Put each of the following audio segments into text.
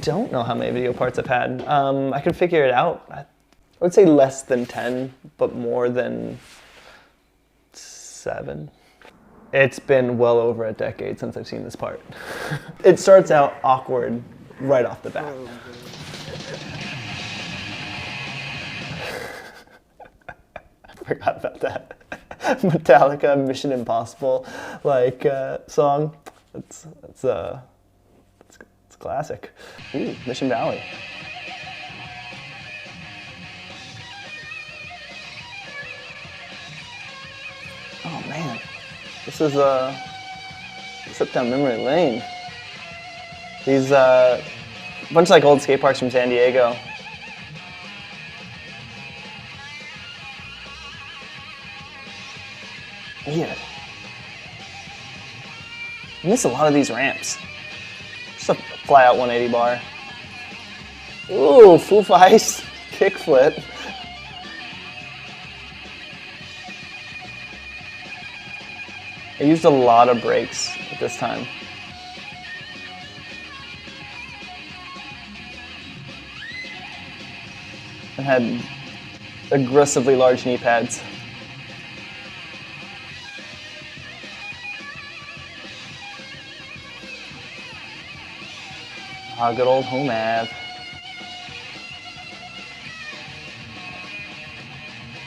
don't know how many video parts I've had. I could figure it out. I would say less than 10, but more than 7. It's been well over a decade since I've seen this part. It starts out awkward right off the bat. I forgot about that. Metallica Mission Impossible song. It's a classic. Ooh, Mission Valley. Oh man, this is a trip down memory lane. These bunch of old skate parks from San Diego. Weird. I miss a lot of these ramps. Just a fly out 180 bar. Ooh, Foo Ice kickflip. I used a lot of brakes at this time. I had aggressively large knee pads. Good old home Ave.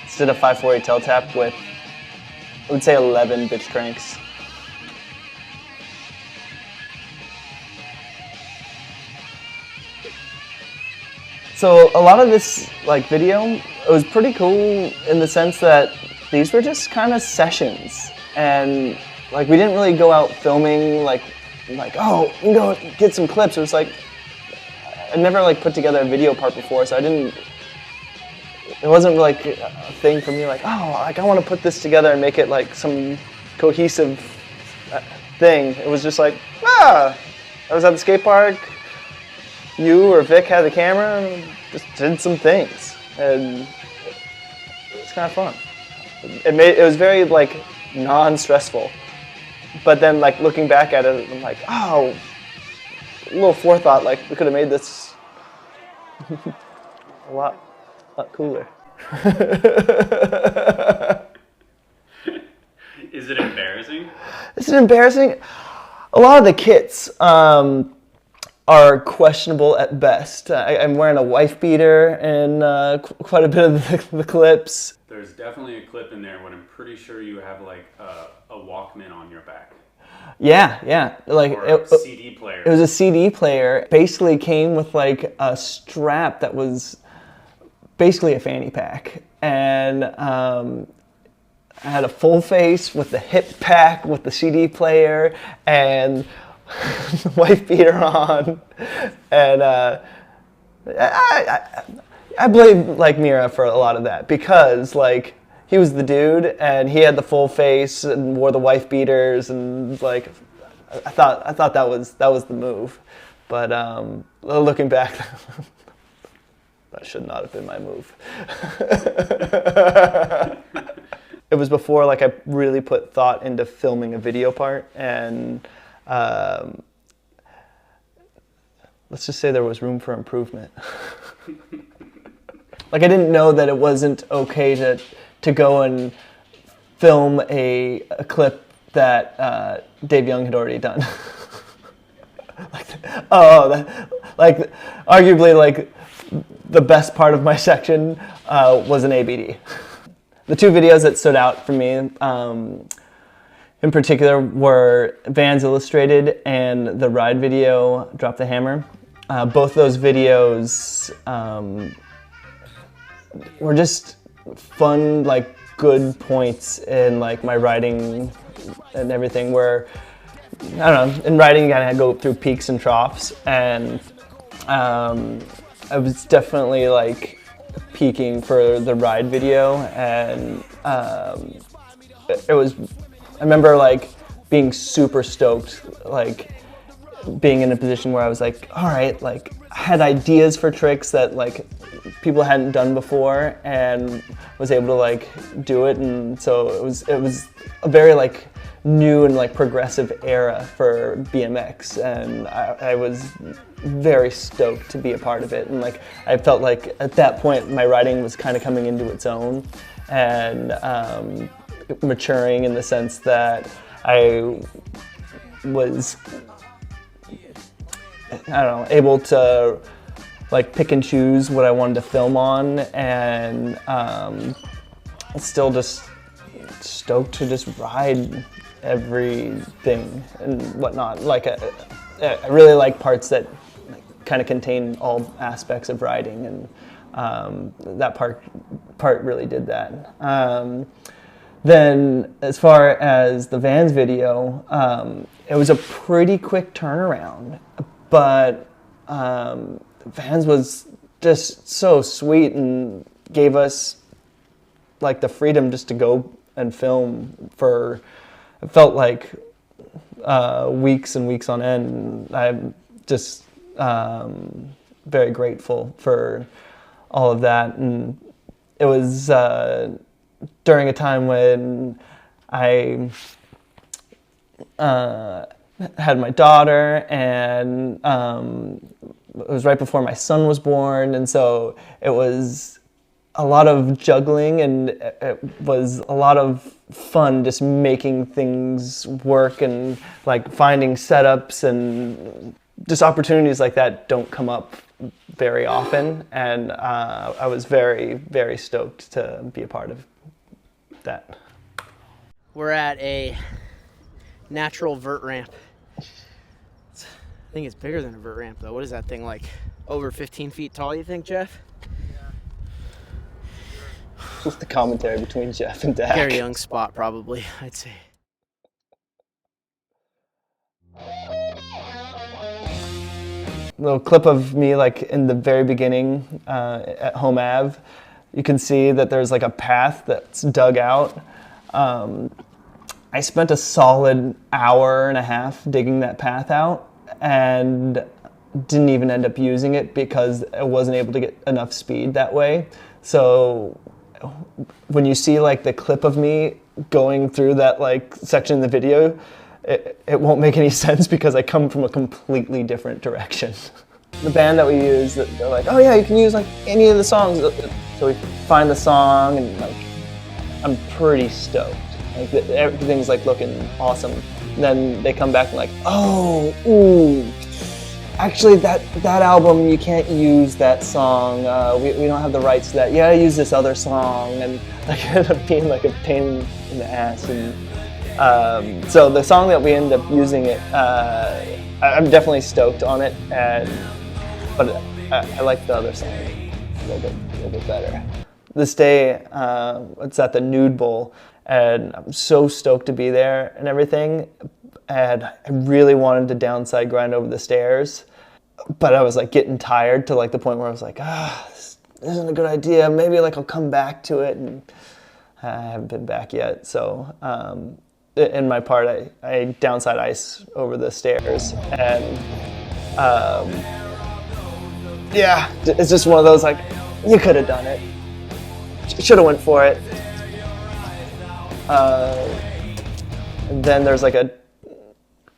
Just did a 548 tail tap with, I would say 11 bitch cranks. So a lot of this video, it was pretty cool in the sense that these were just kind of sessions, and we didn't really go out filming oh, we can go get some clips. It was I'd never put together a video part before, so it wasn't a thing for me oh, I want to put this together and make it some cohesive thing. It was just I was at the skate park, you or Vic had the camera, and just did some things, and it's kind of fun. It was very non-stressful. But then, looking back at it, I'm oh, a little forethought, we could have made this a lot cooler. Is it embarrassing? Is it embarrassing? A lot of the kits are questionable at best. I'm wearing a wife beater in quite a bit of the clips. There's definitely a clip in there when I'm pretty sure you have a Walkman on your back. Yeah. Or a CD player. It was a CD player. Basically came with a strap that was basically a fanny pack. And I had a full face with the hip pack with the CD player and the wife beater on. And I blame Mira for a lot of that because he was the dude and he had the full face and wore the wife beaters and I thought that was the move, but looking back, that should not have been my move. It was before I really put thought into filming a video part, and let's just say there was room for improvement. I didn't know that it wasn't okay to go and film a clip that Dave Young had already done. Arguably the best part of my section was an ABD. The two videos that stood out for me in particular were Vans Illustrated and the Ride video, Drop the Hammer. Both those videos were just fun, good points in my writing and everything, where I don't know, in writing you gotta go through peaks and troughs, and I was definitely peaking for the Ride video, and it was, I remember being super stoked, being in a position where I was all right, I had ideas for tricks that people hadn't done before, and was able to do it, and so it was a very new and like progressive era for BMX, and I was very stoked to be a part of it. And like I felt like at that point my riding was kind of coming into its own and maturing in the sense that I was, I don't know, able to like pick and choose what I wanted to film on, and still just stoked to just ride everything and whatnot. Like I really like parts that kind of contain all aspects of riding, and that part really did that. Then as far as the Vans video, it was a pretty quick turnaround, but Vans was just so sweet and gave us like the freedom just to go and film for, it felt like weeks and weeks on end. I'm just very grateful for all of that. And it was during a time when I had my daughter, and it was right before my son was born, and so it was a lot of juggling, and it was a lot of fun just making things work and like finding setups, and just opportunities like that don't come up very often, and I was very, very stoked to be a part of that. We're at a natural vert ramp. I think it's bigger than a vert ramp though. What is that thing, like over 15 feet tall, you think, Jeff? What's the commentary between Jeff and Dak? Gary Young's spot, probably, I'd say. Little clip of me like in the very beginning at Home Ave. You can see that there's like a path that's dug out. I spent a solid hour and a half digging that path out and didn't even end up using it because I wasn't able to get enough speed that way. So when you see like the clip of me going through that like section of the video, it won't make any sense because I come from a completely different direction. The band that we use, they're like, oh yeah, you can use like any of the songs. So we find the song and like, I'm pretty stoked. Like everything's like looking awesome. And then they come back and like, oh, ooh, actually that album, you can't use that song. We don't have the rights to that. You gotta use this other song. And like it ended up being like a pain in the ass. And so the song that we end up using it, I'm definitely stoked on it. But I like the other song a little bit better. This day, it's at the Nude Bowl, and I'm so stoked to be there and everything. And I really wanted to downside grind over the stairs, but I was like getting tired to like the point where I was like, this isn't a good idea. Maybe like I'll come back to it, and I haven't been back yet. So in my part, I downside ice over the stairs, and yeah, it's just one of those like, you could have done it. Should have went for it. And then there's like a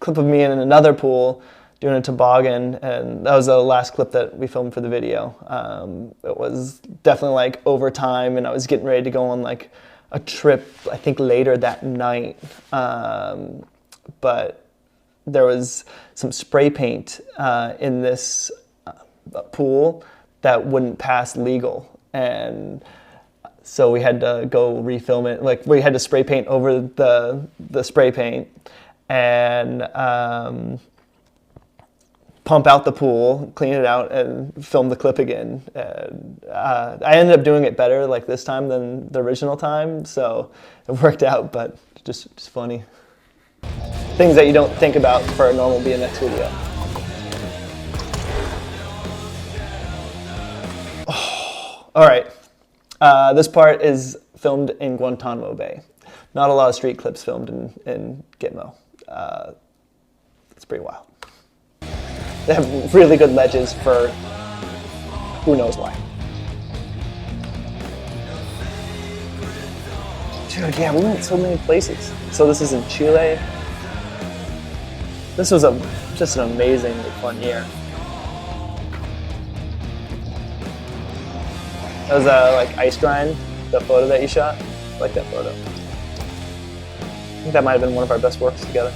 clip of me in another pool doing a toboggan, and that was the last clip that we filmed for the video. It was definitely like overtime, and I was getting ready to go on like a trip, I think later that night. But there was some spray paint in this pool that wouldn't pass legal, and so we had to go refilm it. Like we had to spray paint over the spray paint and pump out the pool, clean it out, and film the clip again. And I ended up doing it better like this time than the original time, so it worked out. But just funny things that you don't think about for a normal BMX video. All right, this part is filmed in Guantanamo Bay. Not a lot of street clips filmed in Gitmo. It's pretty wild. They have really good ledges for who knows why. Dude, yeah, we went so many places. So this is in Chile. This was just an amazingly fun year. That was like ice grind, the photo that you shot. I like that photo. I think that might have been one of our best works together.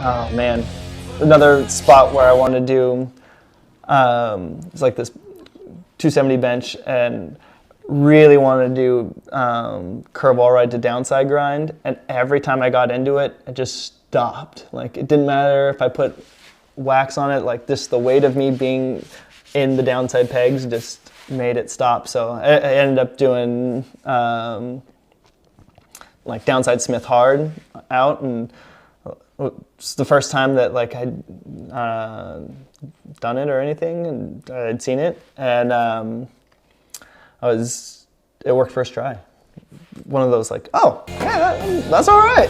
Oh man, another spot where I want to do it's like this 270 bench and really want to do curve wall ride to downside grind, and every time I got into it, it just stopped. Like it didn't matter if I put wax on it, like just the weight of me being in the downside pegs just made it stop. So I ended up doing like downside Smith hard out, and it's the first time that like I'd done it or anything, and I'd seen it, and it worked first try. One of those like, oh, yeah, that's all right.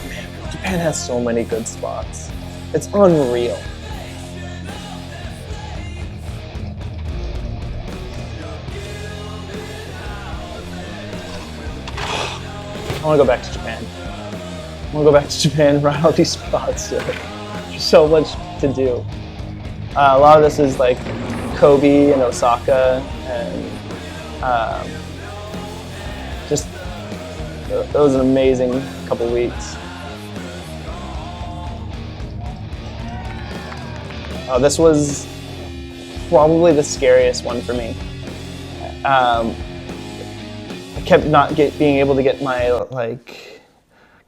Man, Japan has so many good spots. It's unreal. I want to go back to Japan. I want to go back to Japan and ride all these spots. There's so much to do. A lot of this is like Kobe and Osaka, and just it was an amazing couple weeks. This was probably the scariest one for me. I kept not being able to get my like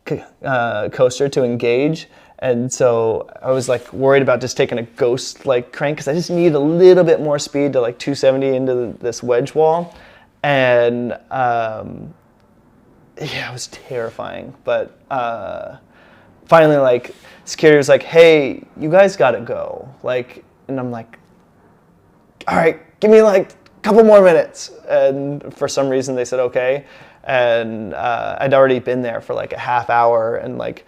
coaster to engage, and so I was like worried about just taking a ghost like crank because I just needed a little bit more speed to like 270 into this wedge wall, and yeah, it was terrifying. But finally, like security was like, "Hey, you guys gotta go," like, and I'm like, "All right, give me like couple more minutes," and for some reason they said okay, and I'd already been there for like a half hour and like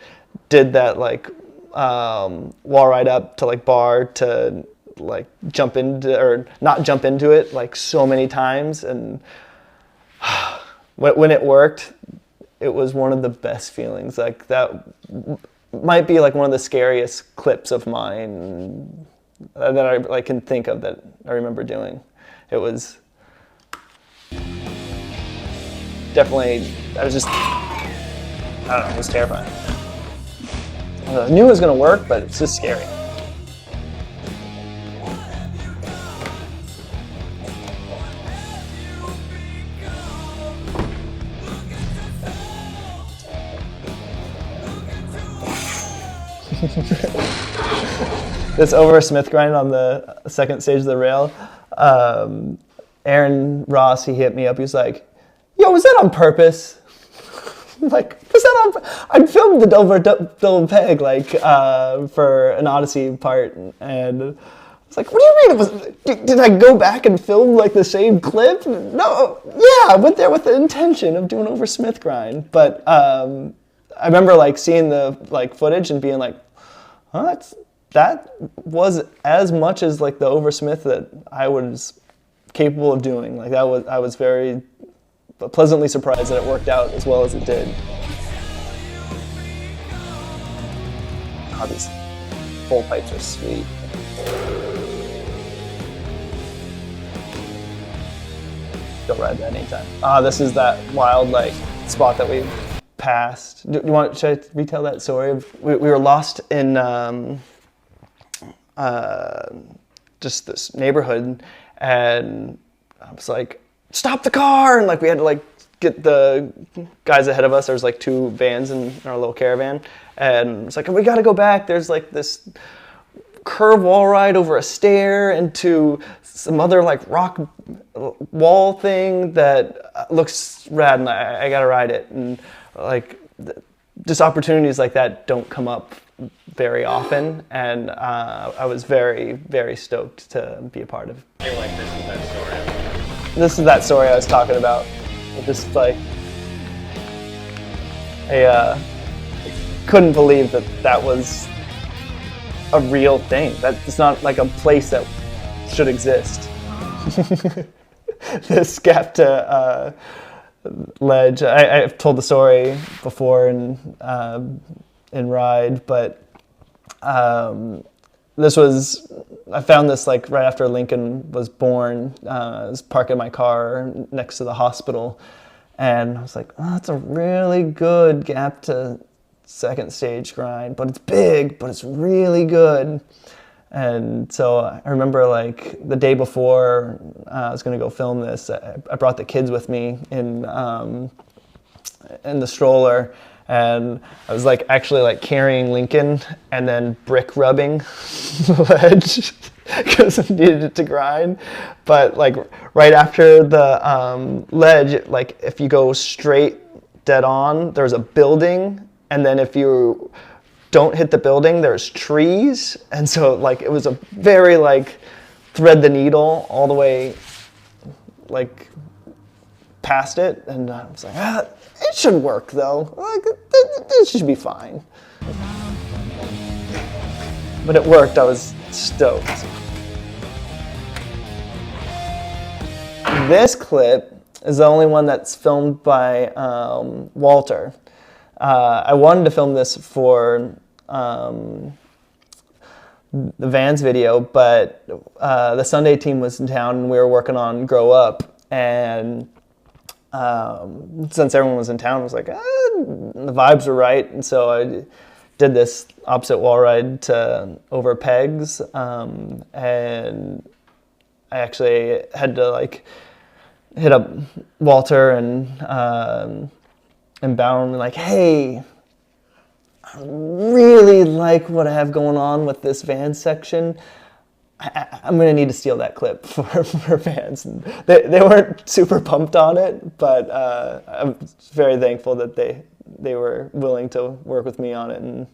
did that like wall ride up to like bar to like jump into or not jump into it like so many times, and when it worked, it was one of the best feelings. Like that might be like one of the scariest clips of mine that I like can think of that I remember doing. It was definitely, I don't know, it was terrifying. I knew it was going to work, but it's just scary. This over Smith grind on the second stage of the rail, Aaron Ross, he hit me up. He was like, "Yo, was that on purpose?" I'm like, "Was that on?" I filmed the double peg like for an Odyssey part, and I was like, "What do you mean? Did I go back and film like the same clip?" No, yeah, I went there with the intention of doing over Smith grind, but I remember like seeing the like footage and being like, "Huh, that was as much as like the over Smith that I was capable of doing." Like I was very pleasantly surprised that it worked out as well as it did. Oh, these full pipes are sweet. Go ride that anytime. This is that wild like spot that we passed. Should I retell that story? We were lost in just this neighborhood, and I was like, "Stop the car!" And like we had to like get the guys ahead of us. There was like two vans in our little caravan, and it's like, "We got to go back. There's like this curve wall ride over a stair into some other like rock wall thing that looks rad, and I got to ride it." And like just opportunities like that don't come up very often, and I was very, very stoked to be a part of. I feel like this is that story. This is that story I was talking about. Just like, I couldn't believe that was a real thing. That's not like a place that should exist. This gap to ledge. I've told the story before in Ride, but I found this like right after Lincoln was born. I was parking my car next to the hospital, and I was like, oh, that's a really good gap to second stage grind, but it's big, but it's really good. And so I remember like the day before I was going to go film this, I brought the kids with me in the stroller, and I was like actually like carrying Lincoln and then brick rubbing the ledge because I needed it to grind. But like right after the ledge, like if you go straight dead on, there's a building, and then if you don't hit the building, there's trees. And so like it was a very like thread the needle all the way like past it, and I was like, it should work though. Like it should be fine. But it worked. I was stoked. This clip is the only one that's filmed by Walter. I wanted to film this for the Vans video, but the Sunday team was in town and we were working on Grow Up, and since everyone was in town, I was like, the vibes were right, and so I did this opposite wall ride to over pegs, and I actually had to like hit up Walter and Bowen, like, hey, I really like what I have going on with this Vans section. I'm going to need to steal that clip for Vans. And they weren't super pumped on it, but I'm very thankful that they were willing to work with me on it and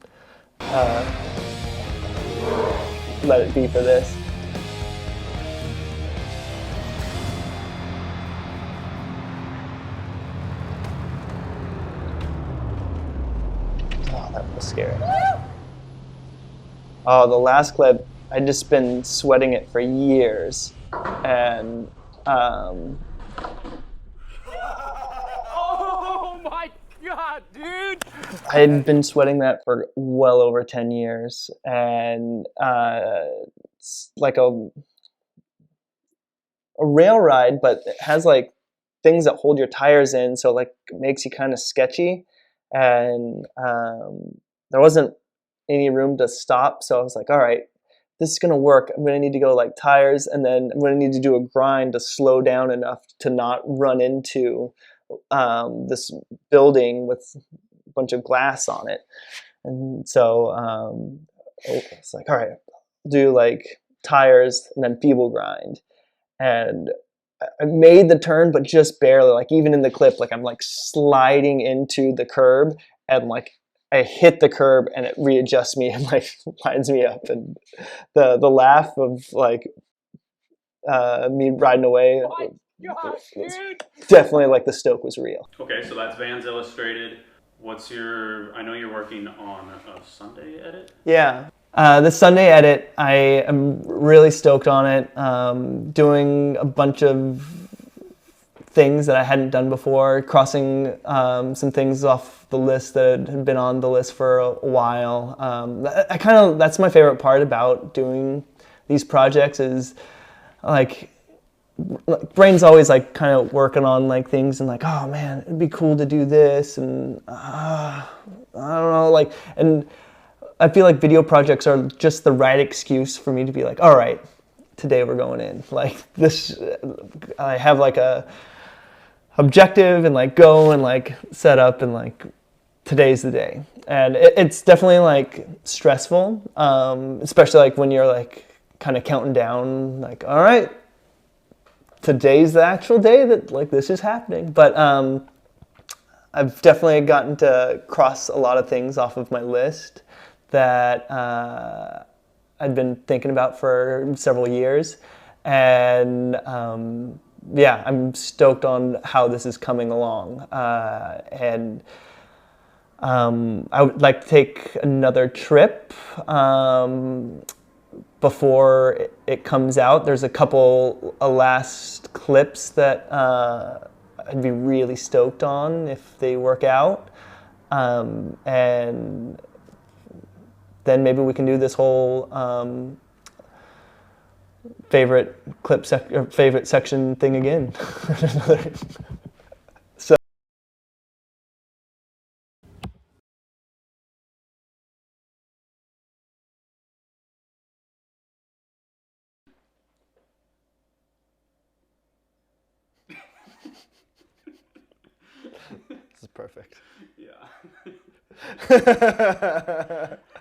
let it be for this. Oh, that was scary. Oh, the last clip, I'd just been sweating it for years, and oh my god, dude! I had been sweating that for well over 10 years, and it's like a rail ride, but it has like things that hold your tires in, so like it makes you kind of sketchy, and there wasn't any room to stop, so I was like, all right, this is gonna work. I'm gonna need to go like tires, and then I'm gonna need to do a grind to slow down enough to not run into this building with a bunch of glass on it. And so it's like, all right, do like tires and then feeble grind. And I made the turn, but just barely. Like even in the clip, like I'm like sliding into the curb, and like I hit the curb and it readjusts me and like lines me up, and the laugh of like me riding away was definitely like the stoke was real. Okay, so that's Vans Illustrated. What's I know you're working on a Sunday edit? Yeah. The Sunday edit, I am really stoked on it. Doing a bunch of things that I hadn't done before, crossing some things off the list that had been on the list for a while. That's my favorite part about doing these projects is like brain's always like kind of working on like things and like, oh man, it'd be cool to do this, and I don't know, like, and I feel like video projects are just the right excuse for me to be like, all right, today we're going in. Like this, I have like a objective and like go and like set up and like today's the day. And it's definitely like stressful, especially like when you're like kind of counting down, like, all right, today's the actual day that like this is happening. But I've definitely gotten to cross a lot of things off of my list that I'd been thinking about for several years. And yeah, I'm stoked on how this is coming along. And I would like to take another trip before it comes out. There's a couple last clips that I'd be really stoked on if they work out. And then maybe we can do this whole favorite favorite section thing again. So this is perfect. Yeah.